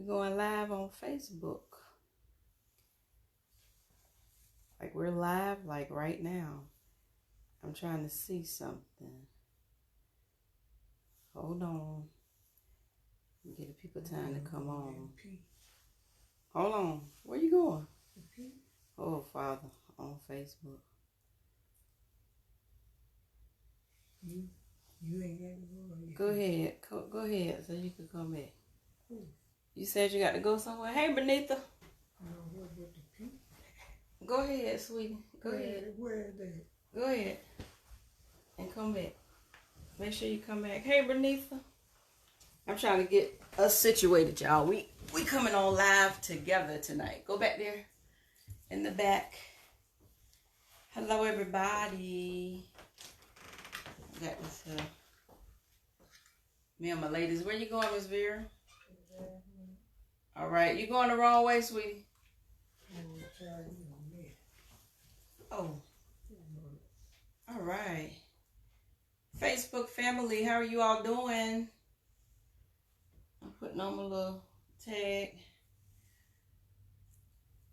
We're going live on Facebook. Like we're live like right now. I'm trying to see something. Hold on. Give the people time to come on. Hold on. Where you going? Oh, Father, on Facebook. You ain't got to go. Go ahead. Go ahead so you can come back. You said you got to go somewhere. Hey, Benita. Go ahead, sweetie. Go ahead. Where is that? Go ahead. And come back. Make sure you come back. Hey, Benita. I'm trying to get us situated, y'all. We coming on live together tonight. Go back there in the back. Hello, everybody. I got this here. Me and my ladies. Where you going, Miss Vera? All right. You going the wrong way, sweetie? Oh. All right. Facebook family, how are you all doing? I'm putting on my little tag.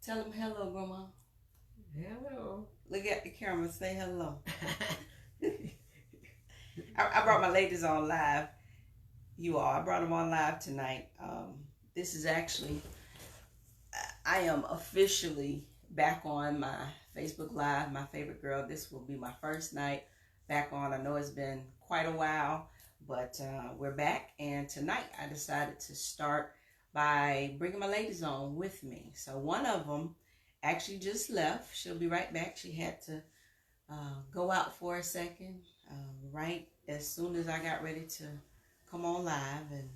Tell them hello, Grandma. Hello. Look at the camera. Say hello. I brought my ladies on live. You all. I brought them on live tonight. This is actually, I am officially back on my Facebook Live, my favorite girl. This will be my first night back on. I know it's been quite a while, but we're back. And tonight I decided to start by bringing my ladies on with me. So one of them actually just left. She'll be right back. She had to go out for a second, right as soon as I got ready to come on live, and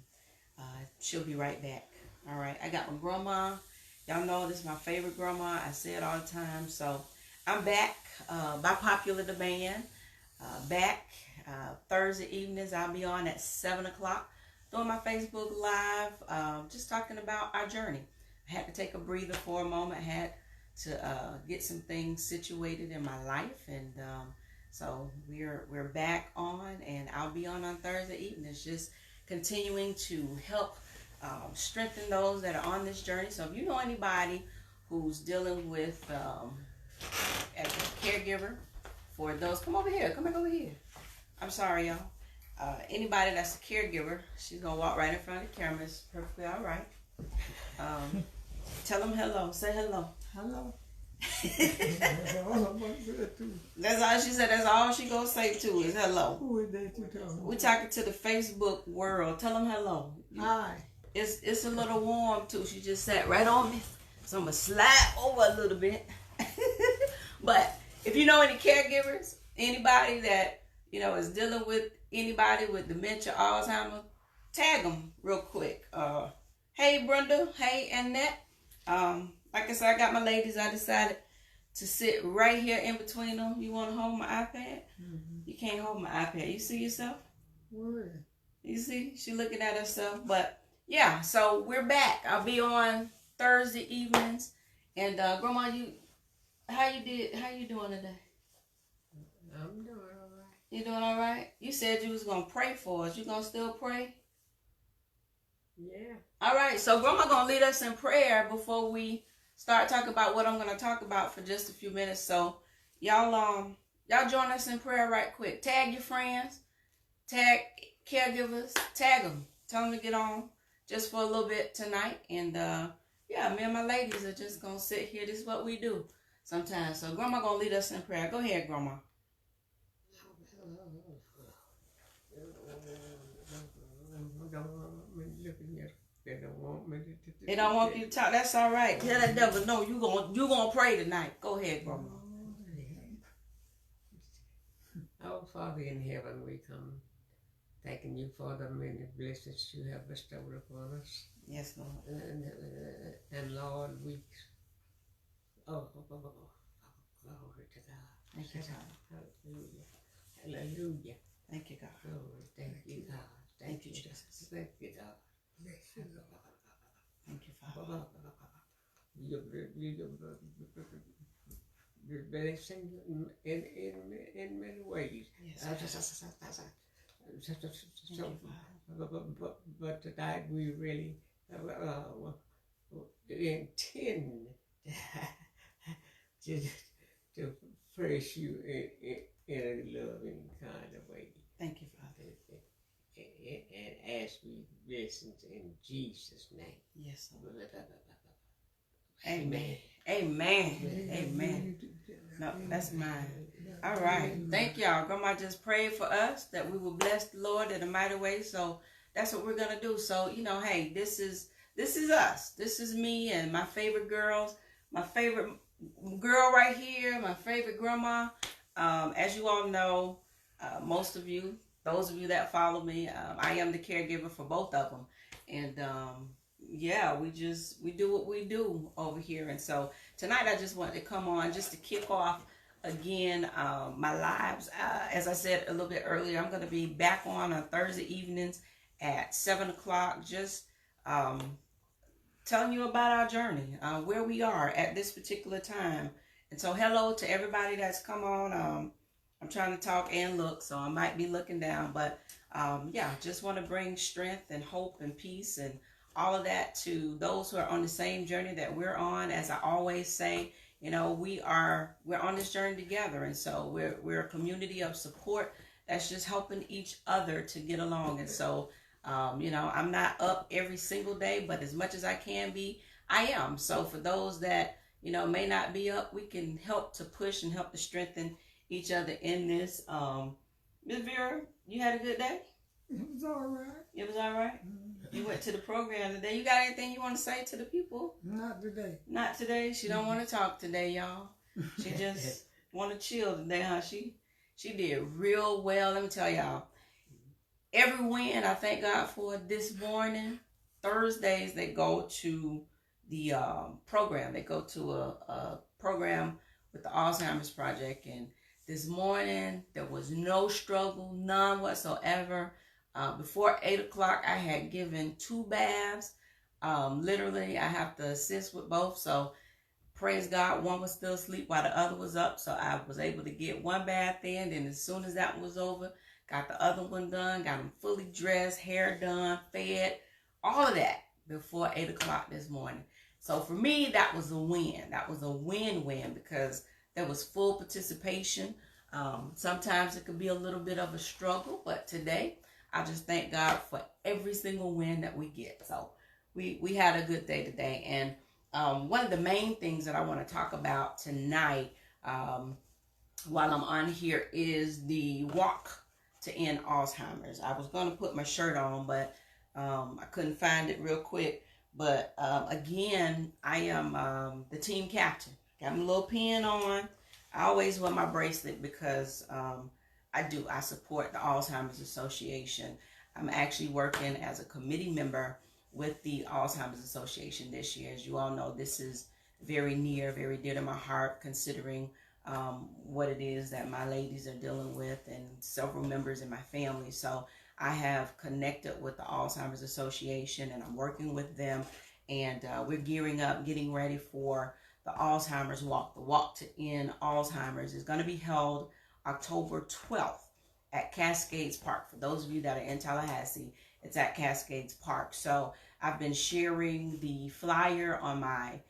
she'll be right back. All right, I got my grandma. Y'all know this is my favorite grandma. I say it all the time. So I'm back by popular demand. Back Thursday evenings. I'll be on at 7 o'clock doing my Facebook Live, just talking about our journey. I had to take a breather for a moment. I had to get some things situated in my life, and so we're back on, and I'll be on Thursday evenings, just continuing to help strengthen those that are on this journey. So if you know anybody who's dealing with as a caregiver for those, come over here, come back over here. I'm sorry, y'all. Anybody that's a caregiver, she's gonna walk right in front of the camera. It's perfectly all right. Tell them hello. Say hello. Hello. That's all she said. That's all she gonna say too is hello. Who is that you talking? We talking to the Facebook world. Tell them hello. Hi. It's a little warm too. She just sat right on me, so I'm gonna slide over a little bit. But if you know any caregivers, anybody that is dealing with anybody with dementia, Alzheimer's, tag them real quick. Hey Brenda, hey Annette. Like I said, I got my ladies. I decided to sit right here in between them. You want to hold my iPad? Mm-hmm. You can't hold my iPad. You see yourself? Where? You see? She looking at herself. But yeah, so we're back. I'll be on Thursday evenings. And Grandma, how you doing today? I'm doing all right. You doing all right? You said you was gonna pray for us. You gonna still pray? Yeah. All right. So Grandma gonna lead us in prayer before we start talking about what I'm gonna talk about for just a few minutes. So y'all join us in prayer right quick. Tag your friends, tag caregivers, tag them. Tell them to get on just for a little bit tonight. And yeah, me and my ladies are just gonna sit here. This is what we do sometimes. So Grandma gonna lead us in prayer. Go ahead, Grandma. They don't want you to talk. That's all right. Tell that devil, no, you gonna pray tonight. Go ahead, Grandma. Our Father in heaven, we come thanking you for the many blessings you have bestowed upon us. Yes, Lord. And Lord, we glory to God. Thank you, God. Hallelujah. Hallelujah. Thank you, God. Glory. Thank you, God. Thank you, Jesus. Thank you, God. Thank you, Father. You're blessing in many ways. Yes. But tonight we really intend to, to praise you in a loving kind of way. Thank you, Father. And ask me blessings in Jesus' name. Yes, Lord. Amen. Amen. Amen. No, that's mine. All right. Thank y'all. Grandma just prayed for us that we will bless the Lord in a mighty way. So that's what we're gonna do. So, you know, hey, this is us. This is me and my favorite girls. My favorite girl right here. My favorite grandma. As you all know, most of you, those of you that follow me, I am the caregiver for both of them. And yeah, we do what we do over here. And so tonight I just wanted to come on just to kick off again my lives. As I said a little bit earlier, I'm going to be back on Thursday evenings at 7 o'clock, just telling you about our journey, where we are at this particular time. And so hello to everybody that's come on. I'm trying to talk and look, so I might be looking down. But yeah, just want to bring strength and hope and peace and all of that to those who are on the same journey that we're on. As I always say, you know, we're on this journey together. And so we're a community of support that's just helping each other to get along. And so, you know, I'm not up every single day, but as much as I can be, I am. So for those that, you know, may not be up, we can help to push and help to strengthen each other in this. Ms. Vera, you had a good day? It was all right. It was all right? You went to the program today. You got anything you want to say to the people? Not today. Not today. She don't want to talk today, y'all. She just want to chill today, huh? She did real well. Let me tell y'all. Every win I thank God for this morning. Thursdays they go to the program. They go to a program with the Alzheimer's Project. And this morning there was no struggle, none whatsoever. Before 8 o'clock, I had given 2 baths. Literally, I have to assist with both. So, praise God, one was still asleep while the other was up. So, I was able to get 1 bath in. And as soon as that was over, got the other one done, got them fully dressed, hair done, fed, all of that before 8 o'clock this morning. So, for me, that was a win. That was a win-win because there was full participation. Sometimes it could be a little bit of a struggle, but today, I just thank God for every single win that we get. So we had a good day today. And one of the main things that I want to talk about tonight while I'm on here is the walk to end Alzheimer's. I was going to put my shirt on, but I couldn't find it real quick. But again, I am the team captain. Got my little pin on. I always wear my bracelet because I support the Alzheimer's Association. I'm actually working as a committee member with the Alzheimer's Association this year. As you all know, this is very near, very dear to my heart, considering what it is that my ladies are dealing with and several members in my family. So I have connected with the Alzheimer's Association and I'm working with them. And we're gearing up, getting ready for the Alzheimer's Walk. The Walk to End Alzheimer's is going to be held October 12th at Cascades Park. For those of you that are in Tallahassee, it's at Cascades Park. So I've been sharing the flyer on my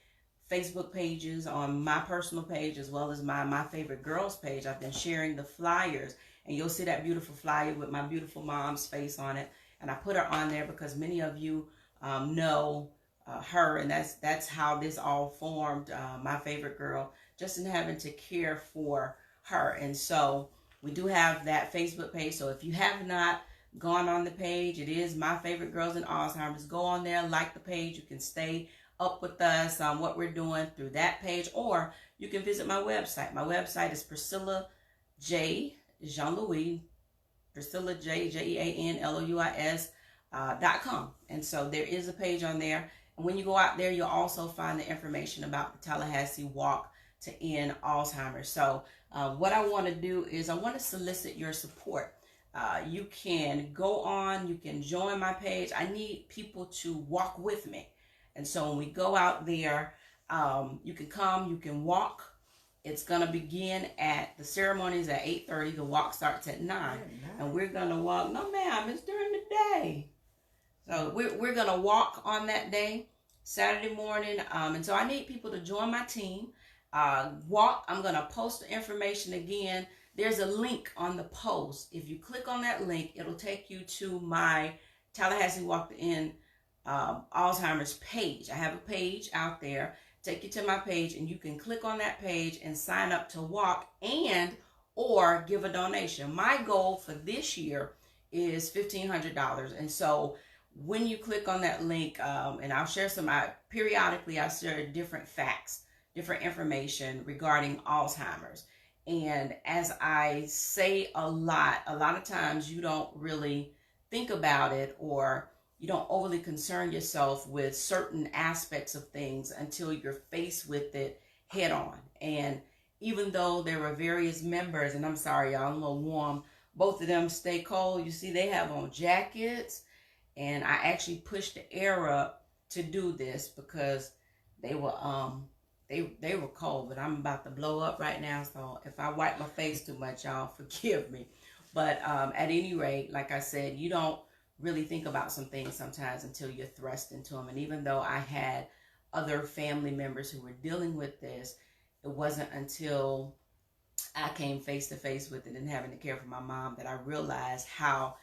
Facebook pages, on my personal page, as well as my favorite girls page. I've been sharing the flyers, and you'll see that beautiful flyer with my beautiful mom's face on it. And I put her on there because many of you know her, and that's how this all formed. My favorite girl, just in having to care for her. And so we do have that Facebook page. So if you have not gone on the page, it is My Favorite Girls in Alzheimer's. Go on there, like the page. You can stay up with us on what we're doing through that page, or you can visit my website. My website is Priscilla J. Jean-Louis, Priscilla J. JEANLOUIS.com. And so there is a page on there. And when you go out there, you'll also find the information about the Tallahassee Walk to End Alzheimer's. So what I want to do is I want to solicit your support. You can go on, you can join my page. I need people to walk with me. And so when we go out there, you can come, you can walk. It's going to begin at, the ceremonies at 8:30. The walk starts at 9. And we're going to walk. No, ma'am, it's during the day. So we're going to walk on that day, Saturday morning. And so I need people to join my team. Walk. I'm going to post the information again. There's a link on the post. If you click on that link, it'll take you to my Tallahassee Walk the End Alzheimer's page. I have a page out there. Take you to my page, and you can click on that page and sign up to walk and or give a donation. My goal for this year is $1,500. And so when you click on that link, and I'll share periodically I share different facts, different information regarding Alzheimer's. And as I say a lot of times you don't really think about it, or you don't overly concern yourself with certain aspects of things until you're faced with it head on. And even though there were various members, and I'm sorry, y'all, I'm a little warm, both of them stay cold. You see, they have on jackets, and I actually pushed the air up to do this because they were they were cold, but I'm about to blow up right now. So if I wipe my face too much, y'all forgive me. But at any rate, like I said, you don't really think about some things sometimes until you're thrust into them. And even though I had other family members who were dealing with this, it wasn't until I came face to face with it and having to care for my mom that I realized how,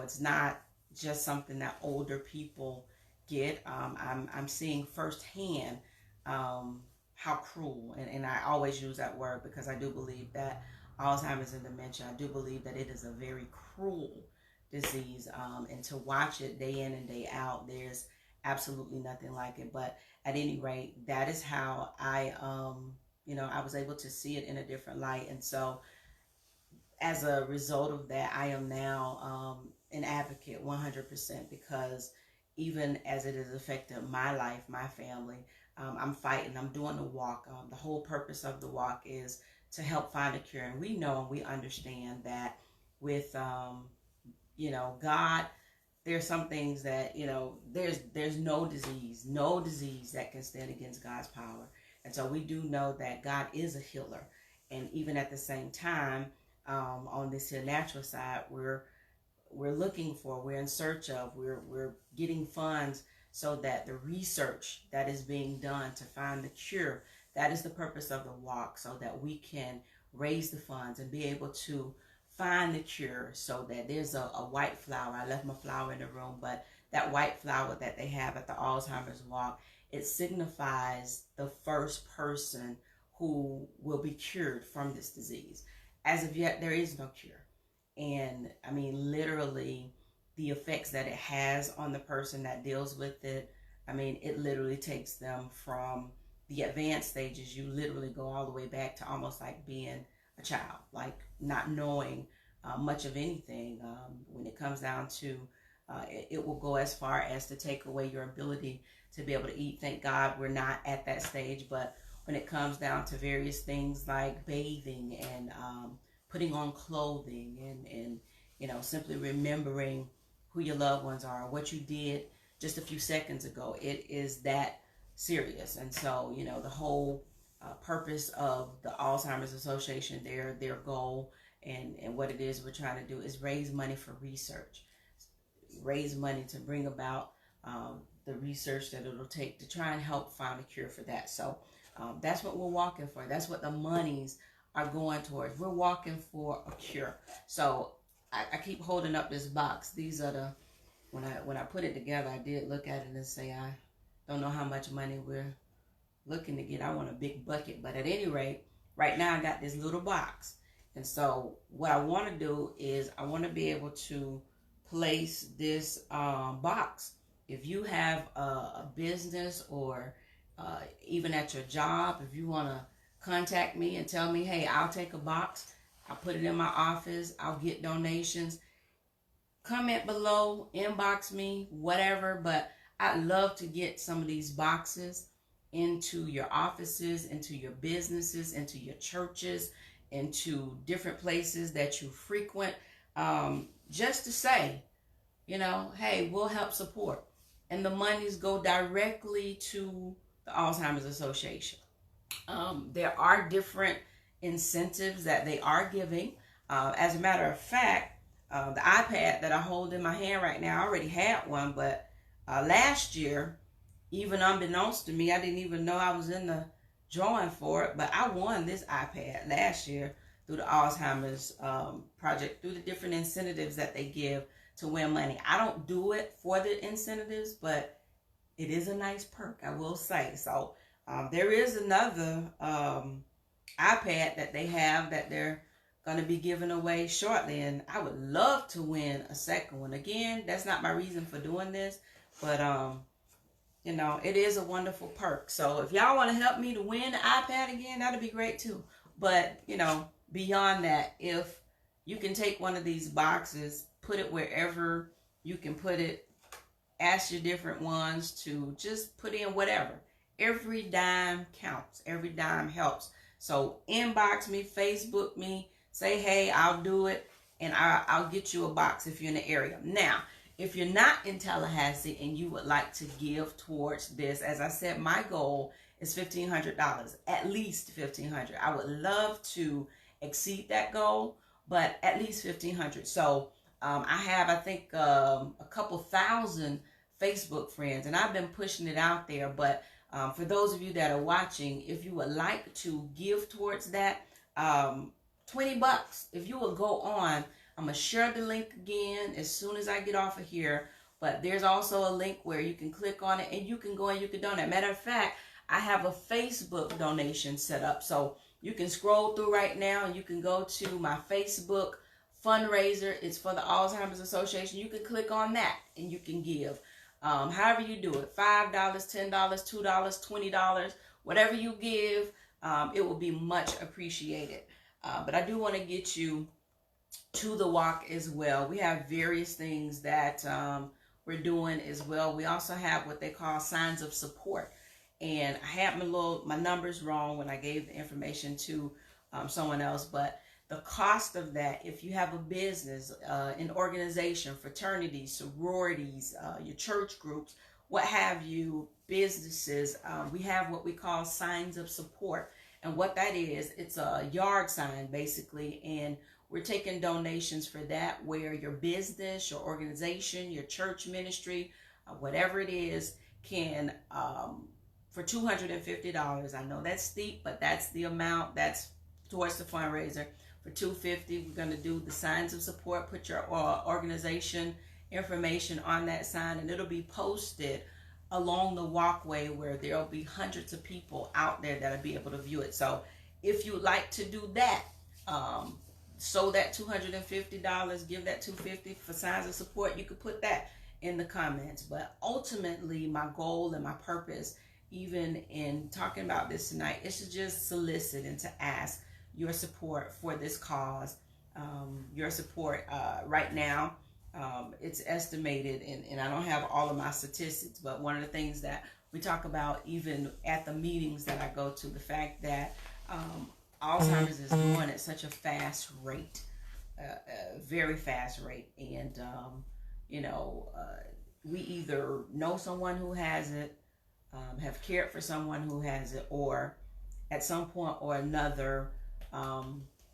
it's not just something that older people get. I'm seeing firsthand how cruel, and I always use that word because I do believe that Alzheimer's and dementia, I do believe that it is a very cruel disease, and to watch it day in and day out, there's absolutely nothing like it. But at any rate, that is how I was able to see it in a different light. And so as a result of that, I am now an advocate 100%, because even as it has affected my life, my family, I'm fighting, I'm doing the walk. The whole purpose of the walk is to help find a cure. And we know and we understand that with God, there's some things that, there's no disease that can stand against God's power. And so we do know that God is a healer. And even at the same time, on this here natural side, we're in search of, we're getting funds so that the research that is being done to find the cure, that is the purpose of the walk, so that we can raise the funds and be able to find the cure, so that there's a white flower. I left my flower in the room, but that white flower that they have at the Alzheimer's walk, it signifies the first person who will be cured from this disease. As of yet, there is no cure. And I mean, literally, the effects that it has on the person that deals with it, I mean, it literally takes them from the advanced stages. You literally go all the way back to almost like being a child, like not knowing much of anything. When it comes down to, it will go as far as to take away your ability to be able to eat. Thank God we're not at that stage. But when it comes down to various things like bathing and putting on clothing and simply remembering who your loved ones are, what you did just a few seconds ago, it is that serious. And so, the whole purpose of the Alzheimer's Association, their goal and what it is we're trying to do is raise money for research, raise money to bring about the research that it'll take to try and help find a cure for that. So that's what we're walking for. That's what the monies are going towards. We're walking for a cure. So I keep holding up this box. These are when I put it together, I did look at it and say, I don't know how much money we're looking to get. I want a big bucket. But at any rate, right now I got this little box. And so what I want to do is I want to be able to place this box. If you have a business or even at your job, if you want to contact me and tell me, hey, I'll take a box, I'll put it in my office, I'll get donations, comment below, inbox me, whatever. But I'd love to get some of these boxes into your offices, into your businesses, into your churches, into different places that you frequent, just to say, hey, we'll help support. And the monies go directly to the Alzheimer's Association. There are different incentives that they are giving. As a matter of fact, the iPad that I hold in my hand right now, I already had one, but last year, even unbeknownst to me, I didn't even know I was in the drawing for it, but I won this iPad last year through the Alzheimer's project, through the different incentives that they give to win money. I don't do it for the incentives, but it is a nice perk, I will say. So there is another iPad that they have that they're going to be giving away shortly, and I would love to win a second one. Again, that's not my reason for doing this, but you know, it is a wonderful perk. So if y'all want to help me to win the iPad again, that'd be great too. But you know, beyond that, if you can take one of these boxes, put it wherever you can put it, ask your different ones to just put in whatever. Every dime counts. Every dime helps. So inbox me, Facebook me, say, hey, I'll do it, and I'll get you a box if you're in the area. Now, if you're not in Tallahassee and you would like to give towards this, as I said, my goal is $1,500, at least $1,500. I would love to exceed that goal, but at least $1,500. So I have, I think, a couple thousand Facebook friends, and I've been pushing it out there. But for those of you that are watching, if you would like to give towards that, $20. If you will go on, I'm going to share the link again as soon as I get off of here. But there's also a link where you can click on it and you can go and you can donate. Matter of fact, I have a Facebook donation set up. So you can scroll through right now and you can go to my Facebook fundraiser. It's for the Alzheimer's Association. You can click on that and you can give. However you do it, $5, $10, $2, $20, whatever you give, it will be much appreciated. But I do want to get you to the walk as well. We have various things that we're doing as well. We also have what they call signs of support. And I had my numbers wrong when I gave the information to someone else, but the cost of that, if you have a business, an organization, fraternities, sororities, your church groups, what have you, businesses, we have what we call signs of support. And what that is, it's a yard sign basically, and we're taking donations for that, where your business, your organization, your church ministry, whatever it is, can, for $250, I know that's steep, but that's the amount, that's towards the fundraiser. For $250, we're going to do the signs of support. Put your organization information on that sign, and it'll be posted along the walkway where there'll be hundreds of people out there that'll be able to view it. So if you'd like to do that, so that $250, give that $250 for signs of support, you could put that in the comments. But ultimately, my goal and my purpose, even in talking about this tonight, is to just solicit and to ask your support for this cause. Your support right now, it's estimated, and I don't have all of my statistics, but one of the things that we talk about even at the meetings that I go to, the fact that Alzheimer's is growing at such a fast rate, a very fast rate. And, you know, we either know someone who has it, have cared for someone who has it, or at some point or another,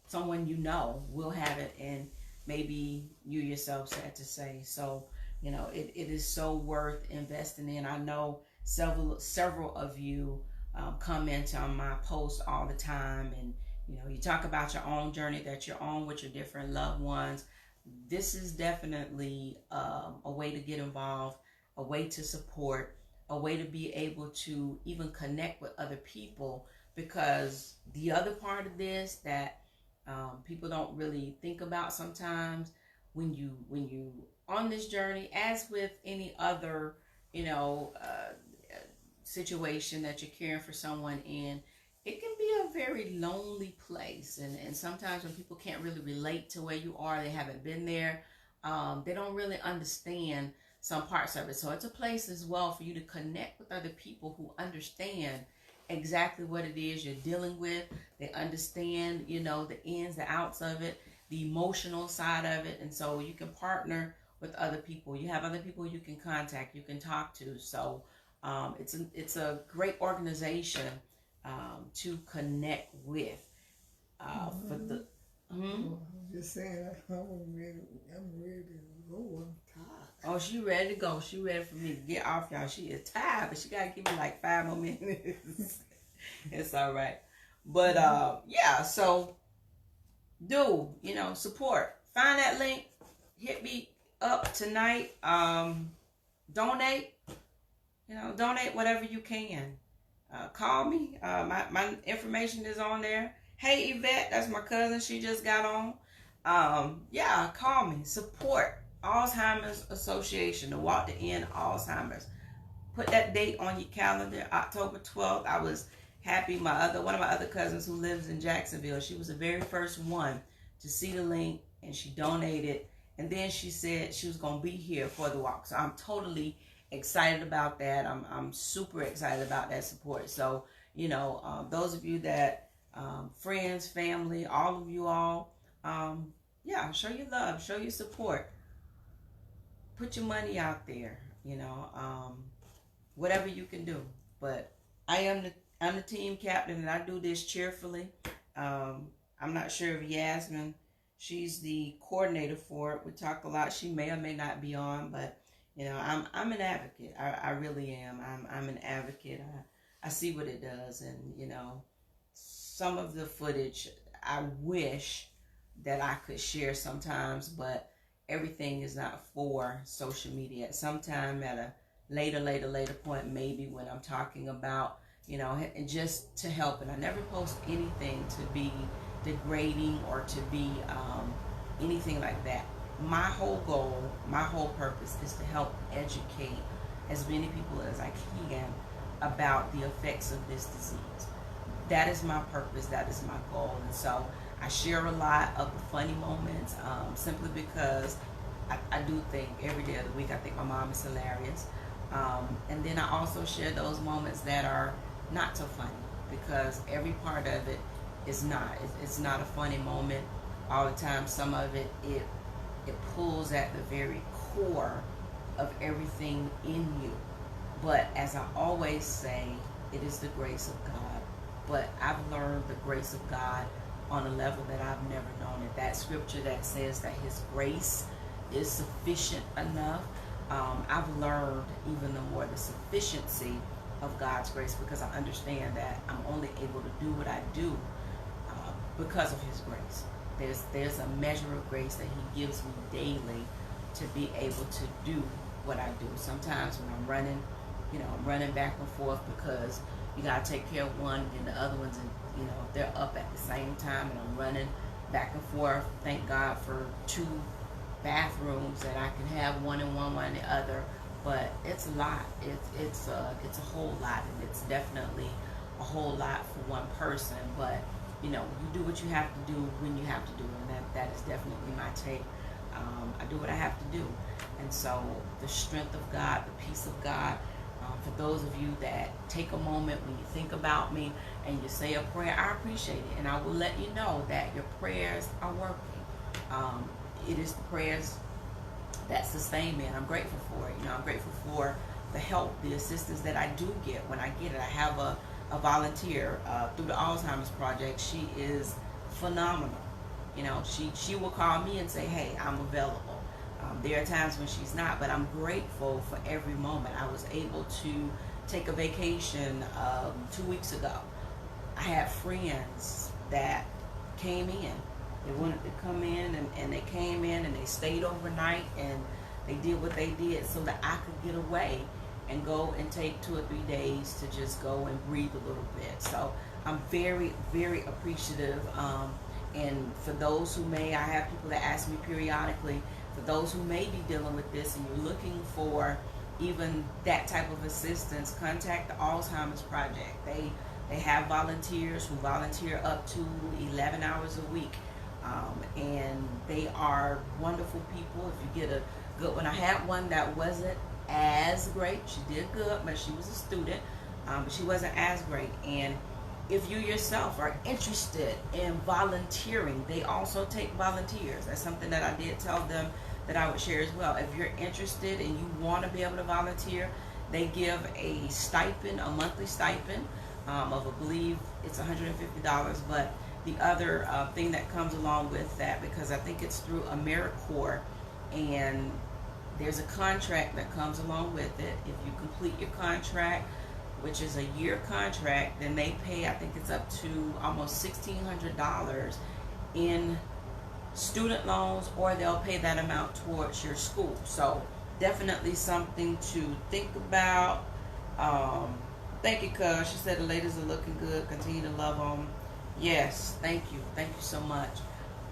someone you know will have it, and maybe you yourself, sad to say. So, you know, it is so worth investing in. I know several of you comment on my posts all the time, and you know, you talk about your own journey that you're on with your different loved ones. This is definitely a way to get involved, a way to support, a way to be able to even connect with other people. Because the other part of this that people don't really think about sometimes, when you on this journey, as with any other, you know, situation that you're caring for someone in, it can be a very lonely place. And sometimes when people can't really relate to where you are, they haven't been there, they don't really understand some parts of it. So it's a place as well for you to connect with other people who understand exactly what it is you're dealing with. They understand, you know, the ins, the outs of it, the emotional side of it. And so you can partner with other people. You have other people you can contact, you can talk to. So it's a great organization to connect with. Hmm? I'm just saying, I'm ready. I'm ready to go. I'm tired. Oh, she ready to go. She ready for me to get off, y'all. She is tired, but she gotta give me like 5 more minutes. It's all right. But yeah. So do support? Find that link. Hit me up tonight. Donate. Donate whatever you can. Call me. My information is on there. Hey Yvette, that's my cousin. She just got on. Yeah, call me. Support Alzheimer's Association, the Walk to End Alzheimer's. Put that date on your calendar, October 12th. I was happy. One of my other cousins who lives in Jacksonville, she was the very first one to see the link, and she donated. And then she said she was gonna be here for the walk. So I'm totally excited about that. I'm super excited about that support. So those of you that friends, family, all of you all, yeah, show your love, show your support. Put your money out there. Whatever you can do. But I'm the team captain, and I do this cheerfully. I'm not sure if Yasmin, she's the coordinator for it. We talk a lot. She may or may not be on, but I'm an advocate. I really am. I'm an advocate. I see what it does, and some of the footage I wish that I could share sometimes, but everything is not for social media. Sometime at a later point, maybe when I'm talking about, and just to help. And I never post anything to be degrading or to be anything like that. My whole goal, my whole purpose is to help educate as many people as I can about the effects of this disease. That is my purpose. That is my goal. And so I share a lot of the funny moments simply because I do think every day of the week, I think my mom is hilarious. And then I also share those moments that are not so funny, because every part of it is not. It's not a funny moment all the time. Some of it pulls at the very core of everything in you. But as I always say, it is the grace of God. But I've learned the grace of God on a level that I've never known it. That scripture that says that His grace is sufficient enough. I've learned even the more the sufficiency of God's grace, because I understand that I'm only able to do what I do because of His grace. There's a measure of grace that He gives me daily to be able to do what I do. Sometimes when I'm running, I'm running back and forth because you gotta take care of one and the other ones, and they're up at the same time, and I'm running back and forth. Thank God for 2 bathrooms that I can have one in one in the other. But it's a lot. It's a whole lot, and it's definitely a whole lot for one person. But you do what you have to do when you have to do it, and that is definitely my take. I do what I have to do, and so the strength of God, the peace of God. For those of you that take a moment when you think about me and you say a prayer, I appreciate it, and I will let you know that your prayers are working. It is the prayers that sustain me, and I'm grateful for it. I'm grateful for the help, the assistance that I do get when I get it. I have a volunteer through the Alzheimer's Project. She is phenomenal. She will call me and say, hey, I'm available. There are times when she's not, but I'm grateful for every moment. I was able to take a vacation 2 weeks ago. I had friends that came in. They wanted to come in, and they came in, and they stayed overnight, and they did what they did so that I could get away and go and take 2 or 3 days to just go and breathe a little bit. So I'm very, very appreciative. And for those who I have people that ask me periodically, for those who may be dealing with this and you're looking for even that type of assistance, contact the Alzheimer's Project. They have volunteers who volunteer up to 11 hours a week. And they are wonderful people. If you get a good one, I had one that wasn't as great. She did good, but she was a student, but she wasn't as great. And if you yourself are interested in volunteering, they also take volunteers. That's something that I did tell them that I would share as well. If you're interested and you want to be able to volunteer, they give a stipend, a monthly stipend of, I believe it's $150, but the other thing that comes along with that, because I think it's through AmeriCorps, and there's a contract that comes along with it. If you complete your contract, which is a year contract, then they pay, I think it's up to almost $1,600 in student loans, or they'll pay that amount towards your school. So definitely something to think about. Thank you, cuz. She said the ladies are looking good. Continue to love them. Yes, thank you so much.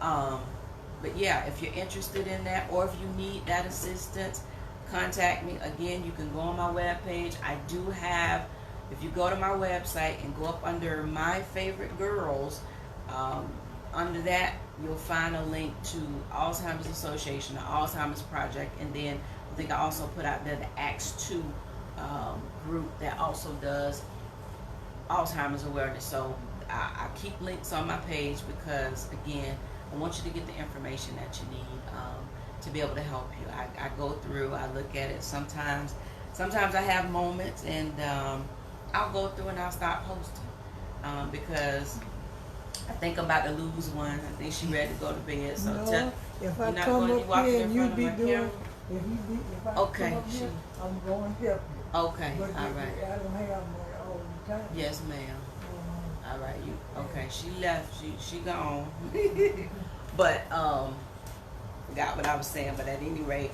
But yeah, if you're interested in that, or if you need that assistance, contact me. Again, you can go on my webpage. I do have, if you go to my website and go up under My Favorite Girls, under that you'll find a link to Alzheimer's Association, the Alzheimer's Project, and then I think I also put out there the Acts 2 group that also does Alzheimer's awareness. So I keep links on my page because, again, I want you to get the information that you need to be able to help you. I go through, I look at it. Sometimes I have moments, and I'll go through and I'll start posting because I think I'm about to lose one. I think she's ready to go to bed. So no, if I come up here and you be doing, if I okay, come up here, I'm going to help you. Okay, but all right. I don't have money all the time. Yes, ma'am. All right, you okay? She left. She gone. But forgot what I was saying. But at any rate,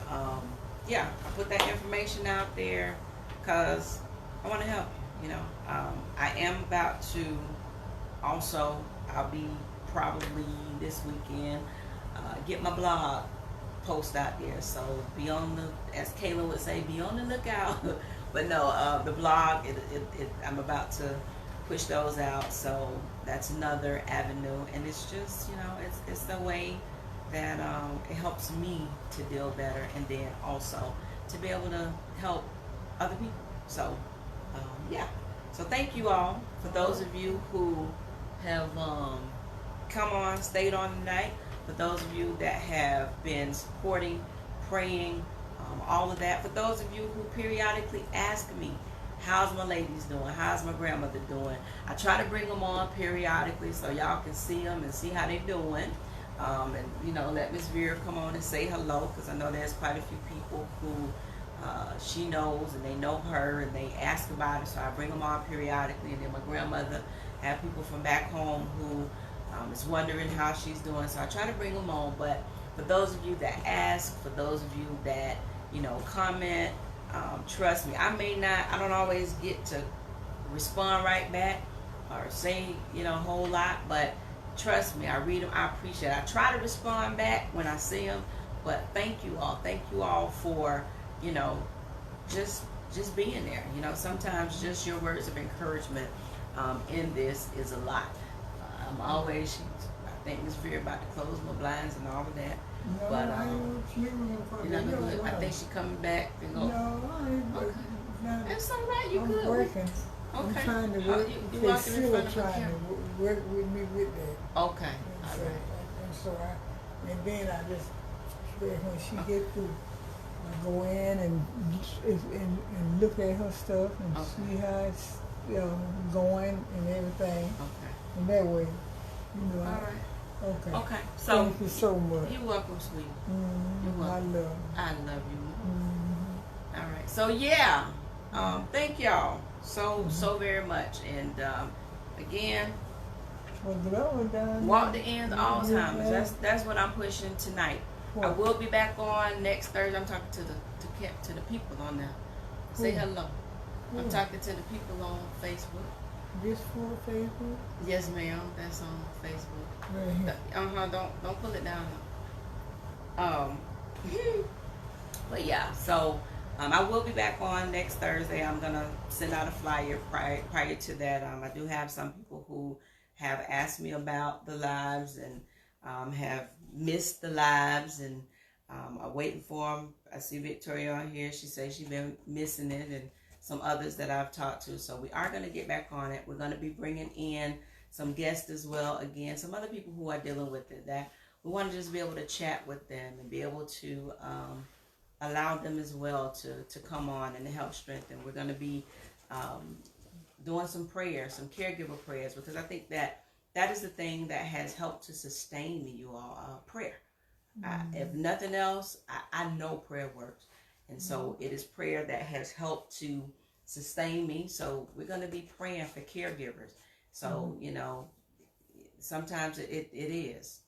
yeah, I put that information out there because I want to help you. You know, I am about to also. I'll be probably this weekend get my blog post out there. So be on the, as Kayla would say, be on the lookout. But no, the blog, I'm about to push those out. So that's another avenue, and it's just, you know, it's the way that it helps me to deal better, and then also to be able to help other people. So yeah. So thank you all for those of you who have come on, stayed on tonight. For those of you that have been supporting, praying, all of that. For those of you who periodically ask me, how's my ladies doing? How's my grandmother doing? I try to bring them on periodically so y'all can see them and see how they're doing. And, you know, let Miss Vera come on and say hello, because I know there's quite a few people who she knows and they know her and they ask about it. So I bring them on periodically. And then my grandmother, have people from back home who is wondering how she's doing. So I try to bring them on. But for those of you that ask, for those of you that, you know, comment, trust me, I don't always get to respond right back or say, you know, a whole lot, but trust me, I read them, I appreciate it. I try to respond back when I see them, but thank you all for, you know, just being there. You know, sometimes just your words of encouragement in this is a lot. I'm always, I think Miss Vera about to close my blinds and all of that. No, But I ain't sleeping in you're not front gonna of I think she coming back and go. No, I ain't. Okay. Not, That's all right. You I'm good? working. Okay. I'm trying to Oh, work. you They're walking in still front of the trying camera. to work with me with that. Okay. And All so, right. and so and then I just, when she get through, I go in and look at her stuff and Okay. see how it's going and everything. Okay. And that way, you know. All right. Okay. Okay. So thank you so much. you're welcome, sweetie. Mm-hmm. You're I welcome. love I love you. Mm-hmm. All right. So yeah, thank y'all so very much. And again, Well, Glow done. walk the ends Alzheimer's. Yeah. That's what I'm pushing tonight. I What? will be back on next Thursday. I'm talking to the people on there. Say Who? hello. I'm Who? talking to the people on Facebook. This for Facebook? Yes, ma'am. That's on Facebook. Right here. Don't pull it down. But yeah, so I will be back on next Thursday. I'm gonna send out a flyer prior to that. I do have some people who have asked me about the lives and have missed the lives, and I'm waiting for them. I see Victoria on here. She says she's been missing it, and some others that I've talked to. So we are going to get back on it. We're going to be bringing in some guests as well. Again, some other people who are dealing with it, that we want to just be able to chat with them and be able to allow them as well to come on and to help strengthen. We're going to be doing some prayers, some caregiver prayers, because I think that that is the thing that has helped to sustain me, you all. Prayer. If nothing else, I know prayer works. And so it is prayer that has helped to sustain me. So we're going to be praying for caregivers. So, you know, sometimes it's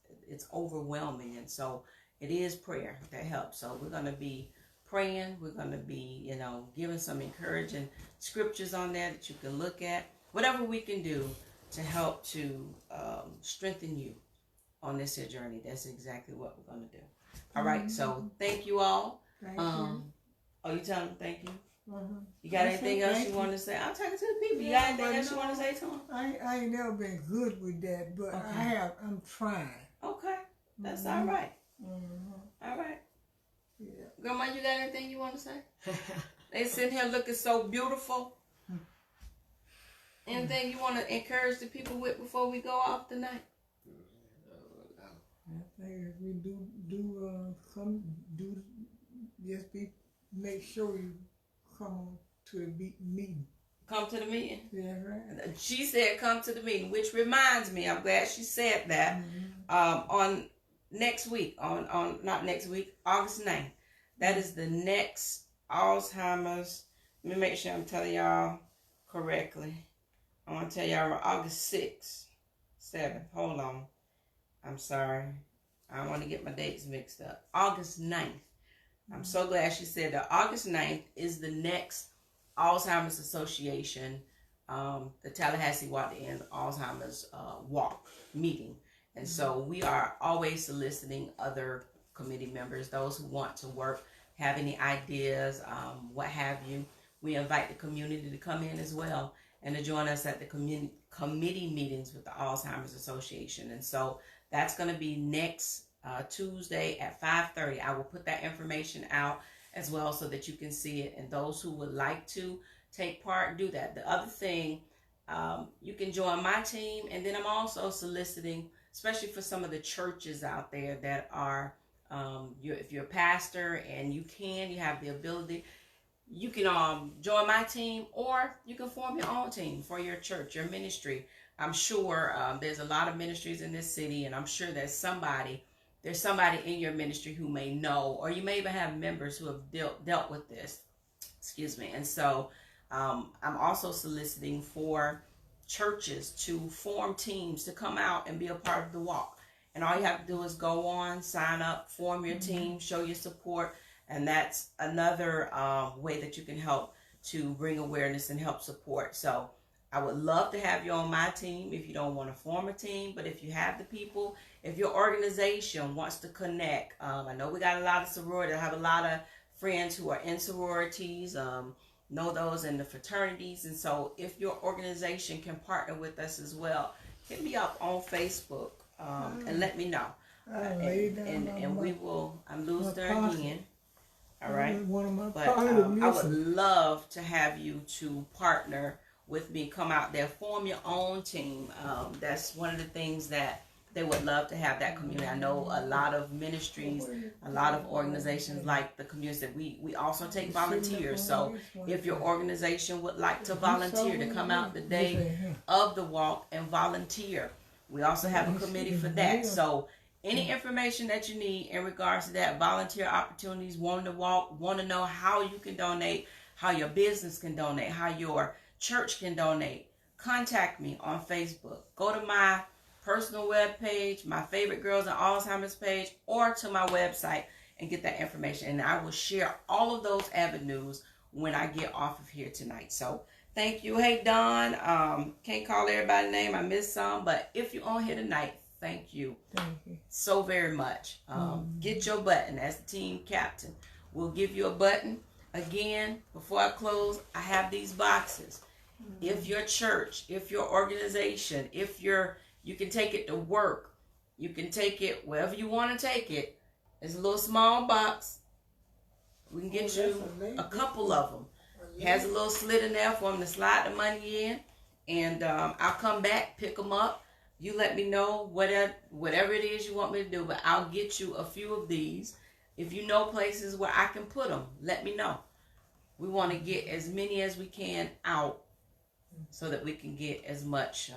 overwhelming. And so it is prayer that helps. So we're going to be praying. We're going to be, you know, giving some encouraging scriptures on there that you can look at. Whatever we can do to help to strengthen you on this here journey. That's exactly what we're going to do. All right. So thank you all. Thank you. Oh, you telling them thank you? You I got anything said else thank you you. want to say? I'm talking to the people. You Yeah, got anything but else you no. want to say to them? I ain't never been good with that, but Okay. I'm trying. Okay. That's all right. All right. Yeah. Grandma, you got anything you want to say? They sitting here looking so beautiful. Anything you want to encourage the people with before we go off tonight? I think if we make sure you come to the meeting. Come to the meeting. Yeah, right. She said come to the meeting, which reminds me, I'm glad she said that. On next week, on not next week, August 9th. That is the next Alzheimer's. Let me make sure I'm telling y'all correctly. I want to tell y'all August 6th, 7th. Hold on. I'm sorry. I don't want to get my dates mixed up. August 9th. I'm so glad she said that. August 9th is the next Alzheimer's Association, the Tallahassee Walk to End Alzheimer's Walk meeting. And so we are always soliciting other committee members, those who want to work, have any ideas, what have you. We invite the community to come in as well and to join us at the committee meetings with the Alzheimer's Association. And so that's going to be next Tuesday at 5:30. I will put that information out as well so that you can see it. And those who would like to take part, do that. The other thing, you can join my team. And then I'm also soliciting, especially for some of the churches out there that are, if you're a pastor and you have the ability, you can join my team, or you can form your own team for your church, your ministry. I'm sure there's a lot of ministries in this city, and I'm sure there's somebody in your ministry who may know, or you may even have members who have dealt with this. Excuse me. And so I'm also soliciting for churches to form teams to come out and be a part of the walk. And all you have to do is go on, sign up, form your team, show your support. And that's another way that you can help to bring awareness and help support. So I would love to have you on my team if you don't want to form a team. But if you have the people, if your organization wants to connect, I know we got a lot of sororities. I have a lot of friends who are in sororities, know those in the fraternities. And so if your organization can partner with us as well, hit me up on Facebook and let me know. And we will, I'm losing her again. All right. But I would love to have you to partner with me, come out there, form your own team. That's one of the things that they would love to have, that community. I know a lot of ministries, a lot of organizations like the community. We also take volunteers. So if your organization would like to volunteer, to come out the day of the walk and volunteer, we also have a committee for that. So any information that you need in regards to that, volunteer opportunities, wanting to walk, want to know how you can donate, how your business can donate, how your church can donate, contact me on Facebook. Go to my personal web page, my Favorite Girls and Alzheimer's page, or to my website and get that information. And I will share all of those avenues when I get off of here tonight. So thank you. Hey, Dawn, can't call everybody's name. I missed some, but if you're on here tonight, thank you. Thank you so very much. Get your button as the team captain. We'll give you a button. Again, before I close, I have these boxes. If your church, if your organization, you can take it to work. You can take it wherever you want to take it. It's a little small box. We can get you a couple of them. It has a little slit in there for them to slide the money in. And I'll come back, pick them up. You let me know whatever it is you want me to do, but I'll get you a few of these. If you know places where I can put them, let me know. We want to get as many as we can out so that we can get as much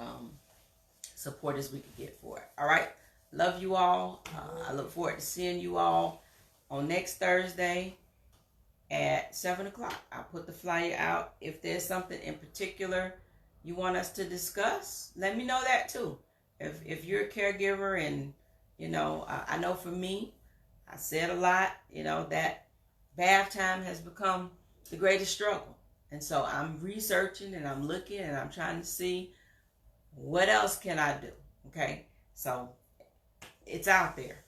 support as we could get for it. All right. Love you all. I look forward to seeing you all on next Thursday at 7 o'clock. I'll put the flyer out. If there's something in particular you want us to discuss, let me know that too. If you're a caregiver and, you know, I know for me, I said a lot, you know, that bath time has become the greatest struggle. And so I'm researching and I'm looking and I'm trying to see what else can I do. Okay. So it's out there.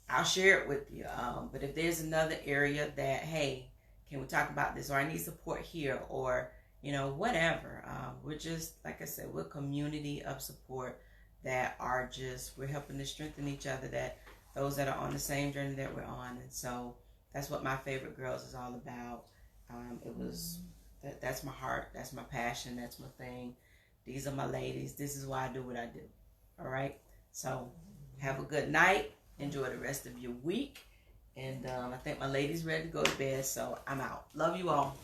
I'll share it with you. But if there's another area that, hey, can we talk about this? Or I need support here, or, you know, whatever. We're just, like I said, we're a community of support that are just, we're helping to strengthen each other, that those that are on the same journey that we're on. And so that's what My Favorite Girls is all about. That's my heart. That's my passion. That's my thing. These are my ladies. This is why I do what I do. All right. So have a good night. Enjoy the rest of your week. And I think my lady's ready to go to bed, so I'm out. Love you all.